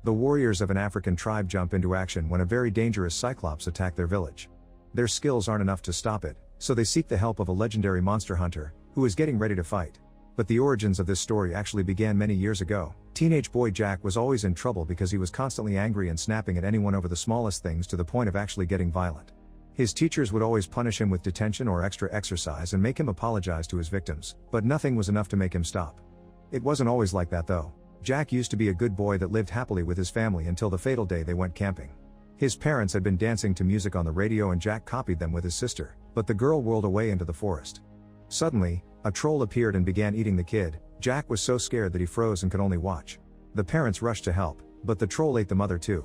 The warriors of an African tribe jump into action when a very dangerous Cyclops attack their village. Their skills aren't enough to stop it, so they seek the help of a legendary monster hunter, who is getting ready to fight. But the origins of this story actually began many years ago. Teenage boy Jack was always in trouble because he was constantly angry and snapping at anyone over the smallest things to the point of actually getting violent. His teachers would always punish him with detention or extra exercise and make him apologize to his victims, but nothing was enough to make him stop. It wasn't always like that though. Jack used to be a good boy that lived happily with his family until the fatal day they went camping. His parents had been dancing to music on the radio and Jack copied them with his sister, but the girl whirled away into the forest. Suddenly, a troll appeared and began eating the kid. Jack was so scared that he froze and could only watch. The parents rushed to help, but the troll ate the mother too.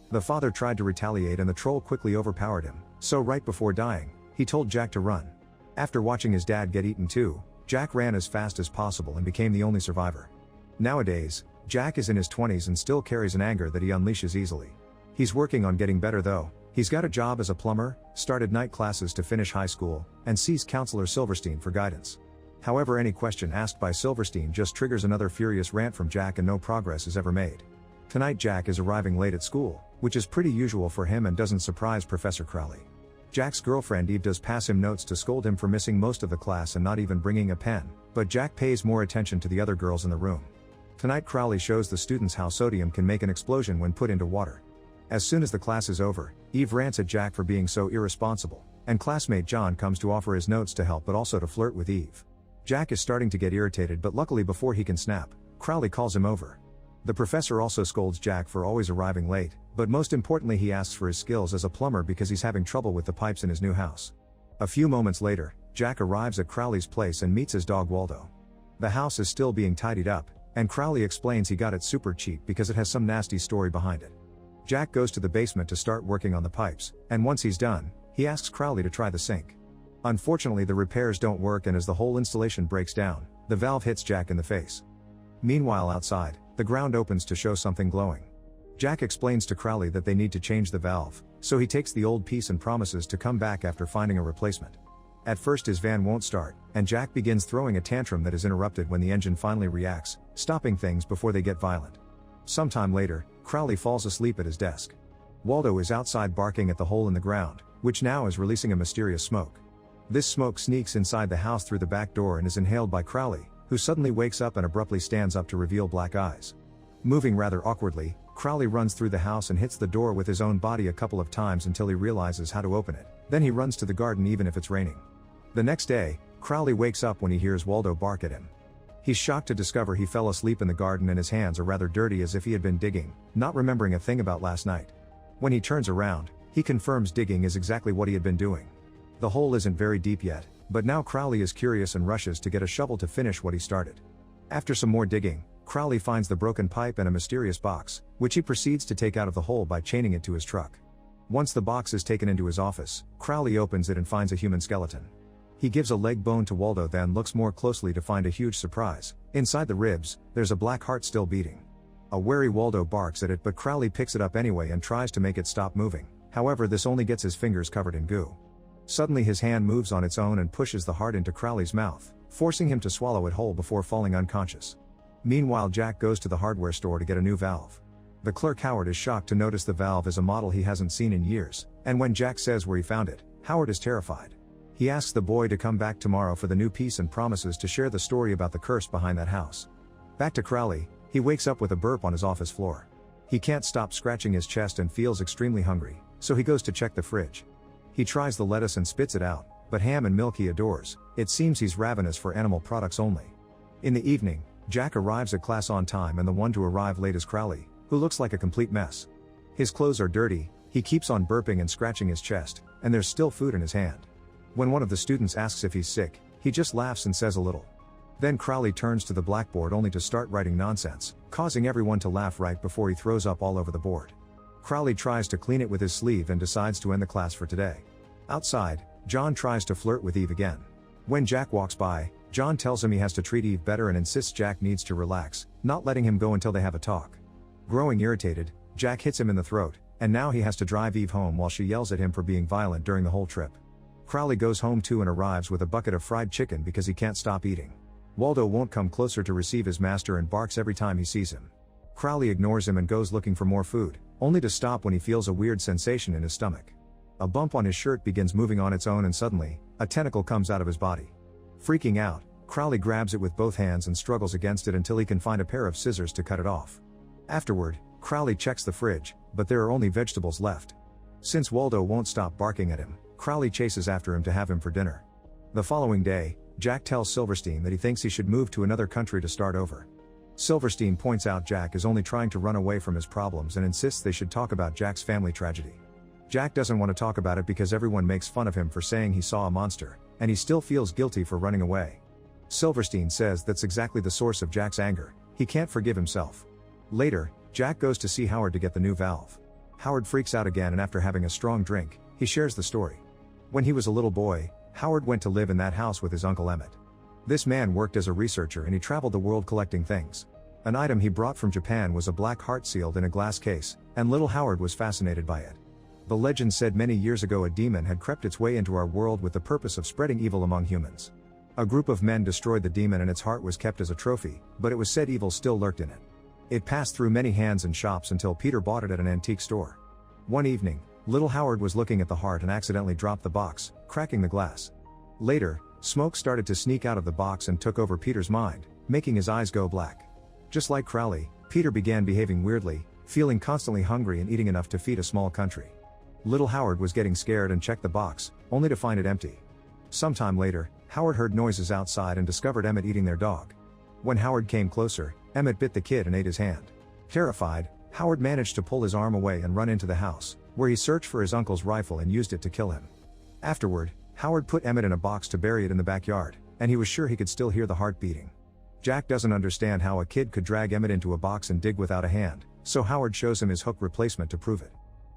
The father tried to retaliate and the troll quickly overpowered him, so right before dying, he told Jack to run. After watching his dad get eaten too, Jack ran as fast as possible and became the only survivor. Nowadays, Jack is in his 20s and still carries an anger that he unleashes easily. He's working on getting better though. He's got a job as a plumber, started night classes to finish high school, and sees Counselor Silverstein for guidance. However, any question asked by Silverstein just triggers another furious rant from Jack and no progress is ever made. Tonight Jack is arriving late at school, which is pretty usual for him and doesn't surprise Professor Crowley. Jack's girlfriend Eve does pass him notes to scold him for missing most of the class and not even bringing a pen, but Jack pays more attention to the other girls in the room. Tonight Crowley shows the students how sodium can make an explosion when put into water. As soon as the class is over, Eve rants at Jack for being so irresponsible, and classmate John comes to offer his notes to help but also to flirt with Eve. Jack is starting to get irritated, but luckily before he can snap, Crowley calls him over. The professor also scolds Jack for always arriving late, but most importantly he asks for his skills as a plumber because he's having trouble with the pipes in his new house. A few moments later, Jack arrives at Crowley's place and meets his dog Waldo. The house is still being tidied up, and Crowley explains he got it super cheap because it has some nasty story behind it. Jack goes to the basement to start working on the pipes, and once he's done, he asks Crowley to try the sink. Unfortunately the repairs don't work, and as the whole installation breaks down, the valve hits Jack in the face. Meanwhile outside, the ground opens to show something glowing. Jack explains to Crowley that they need to change the valve, so he takes the old piece and promises to come back after finding a replacement. At first his van won't start, and Jack begins throwing a tantrum that is interrupted when the engine finally reacts, stopping things before they get violent. Sometime later, Crowley falls asleep at his desk. Waldo is outside barking at the hole in the ground, which now is releasing a mysterious smoke. This smoke sneaks inside the house through the back door and is inhaled by Crowley, who suddenly wakes up and abruptly stands up to reveal black eyes. Moving rather awkwardly, Crowley runs through the house and hits the door with his own body a couple of times until he realizes how to open it. Then he runs to the garden even if it's raining. The next day, Crowley wakes up when he hears Waldo bark at him. He's shocked to discover he fell asleep in the garden and his hands are rather dirty as if he had been digging, not remembering a thing about last night. When he turns around, he confirms digging is exactly what he had been doing. The hole isn't very deep yet, but now Crowley is curious and rushes to get a shovel to finish what he started. After some more digging, Crowley finds the broken pipe and a mysterious box, which he proceeds to take out of the hole by chaining it to his truck. Once the box is taken into his office, Crowley opens it and finds a human skeleton. He gives a leg bone to Waldo, then looks more closely to find a huge surprise. Inside the ribs, there's a black heart still beating. A wary Waldo barks at it, but Crowley picks it up anyway and tries to make it stop moving. However, this only gets his fingers covered in goo. Suddenly his hand moves on its own and pushes the heart into Crowley's mouth, forcing him to swallow it whole before falling unconscious. Meanwhile, Jack goes to the hardware store to get a new valve. The clerk Howard is shocked to notice the valve is a model he hasn't seen in years, and when Jack says where he found it, Howard is terrified. He asks the boy to come back tomorrow for the new piece and promises to share the story about the curse behind that house. Back to Crowley, he wakes up with a burp on his office floor. He can't stop scratching his chest and feels extremely hungry, so he goes to check the fridge. He tries the lettuce and spits it out, but ham and milk he adores. It seems he's ravenous for animal products only. In the evening, Jack arrives at class on time, and the one to arrive late is Crowley, who looks like a complete mess. His clothes are dirty, he keeps on burping and scratching his chest, and there's still food in his hand. When one of the students asks if he's sick, he just laughs and says a little. Then Crowley turns to the blackboard only to start writing nonsense, causing everyone to laugh right before he throws up all over the board. Crowley tries to clean it with his sleeve and decides to end the class for today. Outside, John tries to flirt with Eve again. When Jack walks by, John tells him he has to treat Eve better and insists Jack needs to relax, not letting him go until they have a talk. Growing irritated, Jack hits him in the throat, and now he has to drive Eve home while she yells at him for being violent during the whole trip. Crowley goes home too and arrives with a bucket of fried chicken because he can't stop eating. Waldo won't come closer to receive his master and barks every time he sees him. Crowley ignores him and goes looking for more food, only to stop when he feels a weird sensation in his stomach. A bump on his shirt begins moving on its own and suddenly, a tentacle comes out of his body. Freaking out, Crowley grabs it with both hands and struggles against it until he can find a pair of scissors to cut it off. Afterward, Crowley checks the fridge, but there are only vegetables left. Since Waldo won't stop barking at him, Crowley chases after him to have him for dinner. The following day, Jack tells Silverstein that he thinks he should move to another country to start over. Silverstein points out Jack is only trying to run away from his problems and insists they should talk about Jack's family tragedy. Jack doesn't want to talk about it because everyone makes fun of him for saying he saw a monster, and he still feels guilty for running away. Silverstein says that's exactly the source of Jack's anger. He can't forgive himself. Later, Jack goes to see Howard to get the new valve. Howard freaks out again, and after having a strong drink, he shares the story. When he was a little boy, Howard went to live in that house with his uncle Emmett. This man worked as a researcher and he traveled the world collecting things. An item he brought from Japan was a black heart sealed in a glass case, and little Howard was fascinated by it. The legend said many years ago a demon had crept its way into our world with the purpose of spreading evil among humans. A group of men destroyed the demon and its heart was kept as a trophy, but it was said evil still lurked in it. It passed through many hands and shops until Peter bought it at an antique store. One evening, little Howard was looking at the heart and accidentally dropped the box, cracking the glass. Later, smoke started to sneak out of the box and took over Peter's mind, making his eyes go black. Just like Crowley, Peter began behaving weirdly, feeling constantly hungry and eating enough to feed a small country. Little Howard was getting scared and checked the box, only to find it empty. Sometime later, Howard heard noises outside and discovered Emmett eating their dog. When Howard came closer, Emmett bit the kid and ate his hand. Terrified, Howard managed to pull his arm away and run into the house, where he searched for his uncle's rifle and used it to kill him. Afterward, Howard put Emmett in a box to bury it in the backyard, and he was sure he could still hear the heart beating. Jack doesn't understand how a kid could drag Emmett into a box and dig without a hand, so Howard shows him his hook replacement to prove it.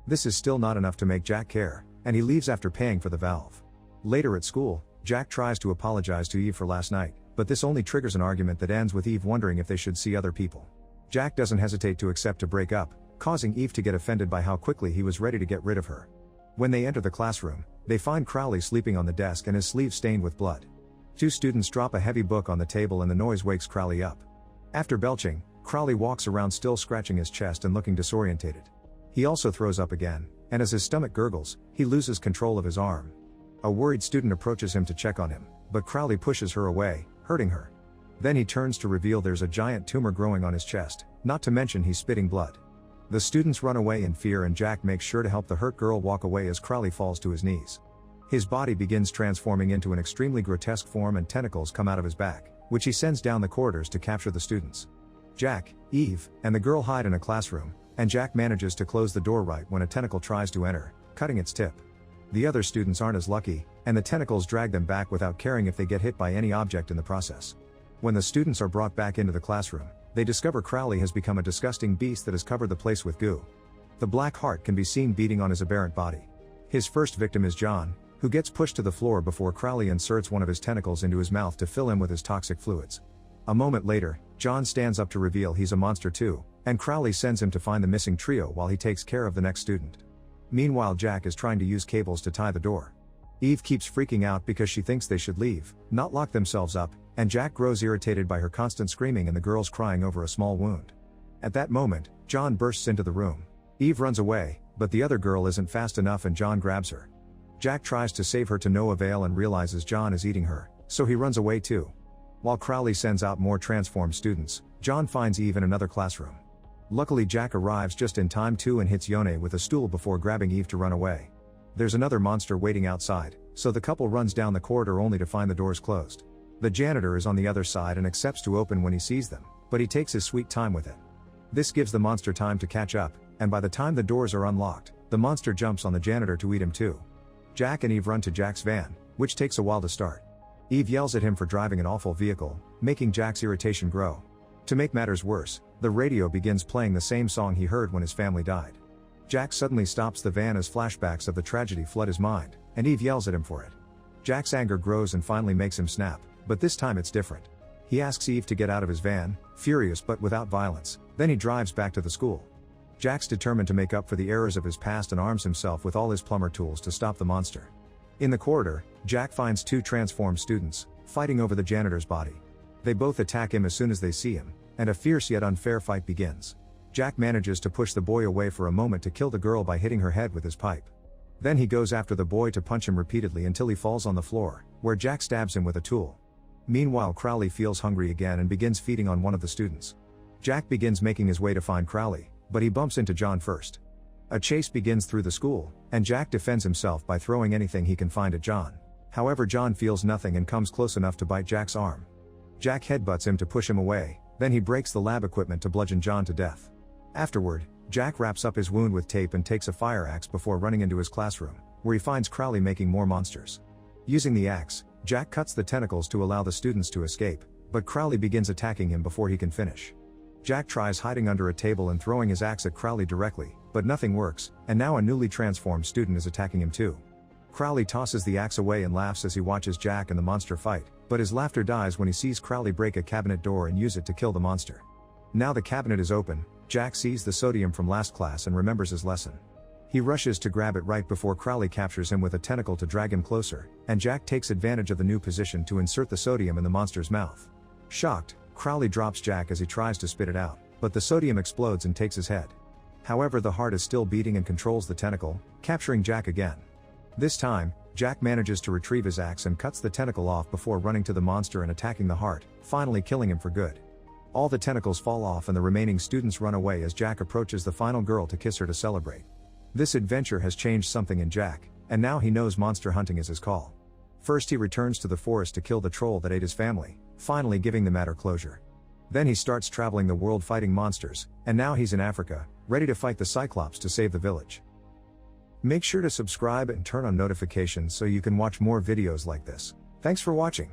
This is still not enough to make Jack care, and he leaves after paying for the valve. Later at school, Jack tries to apologize to Eve for last night, but this only triggers an argument that ends with Eve wondering if they should see other people. Jack doesn't hesitate to accept to break up, causing Eve to get offended by how quickly he was ready to get rid of her. When they enter the classroom, they find Crowley sleeping on the desk and his sleeve stained with blood. Two students drop a heavy book on the table and the noise wakes Crowley up. After belching, Crowley walks around still scratching his chest and looking disorientated. He also throws up again, and as his stomach gurgles, he loses control of his arm. A worried student approaches him to check on him, but Crowley pushes her away, hurting her. Then he turns to reveal there's a giant tumor growing on his chest, not to mention he's spitting blood. The students run away in fear and Jack makes sure to help the hurt girl walk away as Crowley falls to his knees. His body begins transforming into an extremely grotesque form and tentacles come out of his back, which he sends down the corridors to capture the students. Jack, Eve, and the girl hide in a classroom, and Jack manages to close the door right when a tentacle tries to enter, cutting its tip. The other students aren't as lucky, and the tentacles drag them back without caring if they get hit by any object in the process. When the students are brought back into the classroom, they discover Crowley has become a disgusting beast that has covered the place with goo. The black heart can be seen beating on his aberrant body. His first victim is John, who gets pushed to the floor before Crowley inserts one of his tentacles into his mouth to fill him with his toxic fluids. A moment later, John stands up to reveal he's a monster too, and Crowley sends him to find the missing trio while he takes care of the next student. Meanwhile, Jack is trying to use cables to tie the door. Eve keeps freaking out because she thinks they should leave, not lock themselves up, and Jack grows irritated by her constant screaming and the girls crying over a small wound. At that moment, John bursts into the room. Eve runs away, but the other girl isn't fast enough and John grabs her. Jack tries to save her to no avail and realizes John is eating her, so he runs away too. While Crowley sends out more transformed students, John finds Eve in another classroom. Luckily, Jack arrives just in time too and hits Yone with a stool before grabbing Eve to run away. There's another monster waiting outside, so the couple runs down the corridor only to find the doors closed. The janitor is on the other side and accepts to open when he sees them, but he takes his sweet time with it. This gives the monster time to catch up, and by the time the doors are unlocked, the monster jumps on the janitor to eat him too. Jack and Eve run to Jack's van, which takes a while to start. Eve yells at him for driving an awful vehicle, making Jack's irritation grow. To make matters worse, the radio begins playing the same song he heard when his family died. Jack suddenly stops the van as flashbacks of the tragedy flood his mind, and Eve yells at him for it. Jack's anger grows and finally makes him snap, but this time it's different. He asks Eve to get out of his van, furious but without violence, then he drives back to the school. Jack's determined to make up for the errors of his past and arms himself with all his plumber tools to stop the monster. In the corridor, Jack finds two transformed students, fighting over the janitor's body. They both attack him as soon as they see him, and a fierce yet unfair fight begins. Jack manages to push the boy away for a moment to kill the girl by hitting her head with his pipe. Then he goes after the boy to punch him repeatedly until he falls on the floor, where Jack stabs him with a tool. Meanwhile, Crowley feels hungry again and begins feeding on one of the students. Jack begins making his way to find Crowley, but he bumps into John first. A chase begins through the school, and Jack defends himself by throwing anything he can find at John. However, John feels nothing and comes close enough to bite Jack's arm. Jack headbutts him to push him away, then he breaks the lab equipment to bludgeon John to death. Afterward, Jack wraps up his wound with tape and takes a fire axe before running into his classroom, where he finds Crowley making more monsters. Using the axe, Jack cuts the tentacles to allow the students to escape, but Crowley begins attacking him before he can finish. Jack tries hiding under a table and throwing his axe at Crowley directly, but nothing works, and now a newly transformed student is attacking him too. Crowley tosses the axe away and laughs as he watches Jack and the monster fight, but his laughter dies when he sees Crowley break a cabinet door and use it to kill the monster. Now the cabinet is open, Jack sees the sodium from last class and remembers his lesson. He rushes to grab it right before Crowley captures him with a tentacle to drag him closer, and Jack takes advantage of the new position to insert the sodium in the monster's mouth. Shocked, Crowley drops Jack as he tries to spit it out, but the sodium explodes and takes his head. However, the heart is still beating and controls the tentacle, capturing Jack again. This time, Jack manages to retrieve his axe and cuts the tentacle off before running to the monster and attacking the heart, finally killing him for good. All the tentacles fall off and the remaining students run away as Jack approaches the final girl to kiss her to celebrate. This adventure has changed something in Jack, and now he knows monster hunting is his call. First he returns to the forest to kill the troll that ate his family, finally giving the matter closure. Then he starts traveling the world fighting monsters, and now he's in Africa, ready to fight the Cyclops to save the village. Make sure to subscribe and turn on notifications so you can watch more videos like this. Thanks for watching.